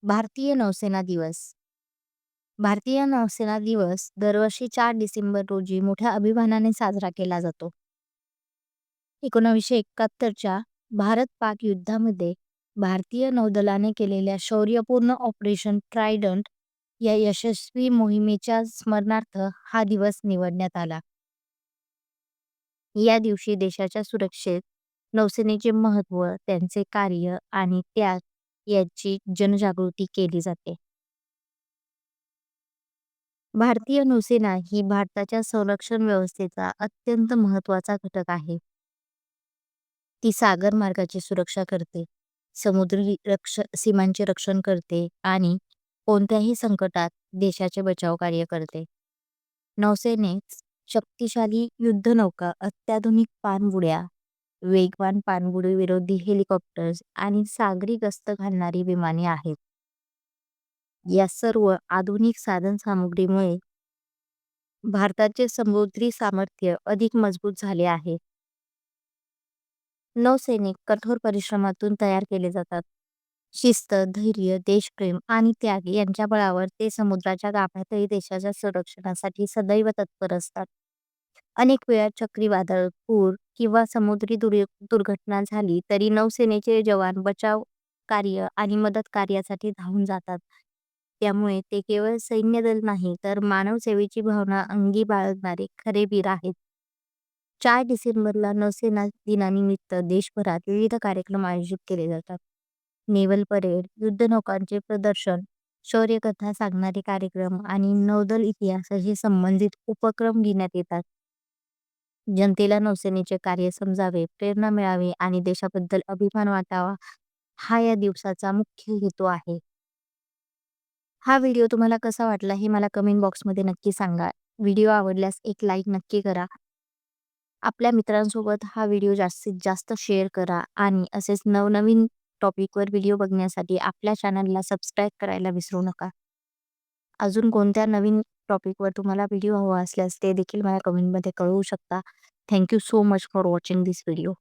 भारतीय नौसेना दिवस. भारतीय नौसेना दिवस दरवर्षी 4 डिसेंबर रोजी मोठ्या अभिमानाने साजरा केला जातो. 1971च्या भारत-पाक युद्धामध्ये भारतीय नौदलाने केलेल्या शौर्यपूर्ण ऑपरेशन ट्रायडंट या यशस्वी मोहिमेच्या स्मरणार्थ हा दिवस निवडण्यात आला. या दिवशी देशाच्या सुरक्षेत नौसेनेचे महत्त्व, त्यांचे कार्य आणि त्याग याची जनजागृती केली जाते. भारतीय नौसेना ही भारताच्या संरक्षण व्यवस्थेचा अत्यंत महत्त्वाचा घटक आहे. ती सागर मार्गाची सुरक्षा करते, समुद्री सीमांचे रक्षण करते आणि कोणत्याही संकटात देशाचे बचाव कार्य करते. नौसेनेत शक्तिशाली युद्धनौका, अत्याधुनिक पाणबुड्या, वेगवान पाणबुडी विरोधी हेलिकॉप्टर्स आणि सागरी गस्त घालणारी विमाने आहेत. या सर्व आधुनिक साधनसामुग्रीमुळे भारताचे समुद्री सामर्थ्य अधिक मजबूत झाले आहे. नौसैनिक कठोर परिश्रमातून तयार केले जातात. शिस्त, धैर्य, देशप्रेम आणि त्याग यांच्या बळावर ते समुद्राच्या गाभ्यातही देशाच्या संरक्षणासाठी सदैव तत्पर असतात. अनेक वेळा चक्रीवादळ, पूर किंवा समुद्री दुर्घटना झाली तरी नौसेनेचे जवान बचाव कार्य आणि मदत कार्यासाठी धावून जातात. त्यामुळे ते केवळ सैन्यदल नाही तर मानवसेवेची भावना अंगी बाळगणारे खरे वीर आहेत. 4 डिसेंबरला नौसेना दिनानिमित्त देशभरात विविध कार्यक्रम आयोजित केले जातात. नेव्हल परेड, युद्धनौकांचे प्रदर्शन, शौर्यकथा सांगणारे कार्यक्रम आणि नौदल इतिहासाशी संबंधित उपक्रम घेण्यात येतात. जनतेला नौसेनेचे कार्य समजावे, प्रेरणा मिळावी आणि देशाबद्दल अभिमान वाटावा हा या दिवसाचा मुख्य हेतू आहे. हा व्हिडिओ तुम्हाला कसा वाटला हे मला कमेंट बॉक्समध्ये नक्की सांगा. व्हिडिओ आवडल्यास एक लाईक नक्की करा. आपल्या मित्रांसोबत हा व्हिडिओ जास्तीत जास्त शेअर करा आणि असेच नवनवीन टॉपिकवर व्हिडिओ बघण्यासाठी आपल्या चॅनलला सबस्क्राईब करायला विसरू नका. अजून कोणत्या नवीन टॉपिकवर तुम्हाला व्हिडिओ हवा असल्यास ते देखील मला कमेंटमध्ये कळवू शकता. Thank you so much for watching this video.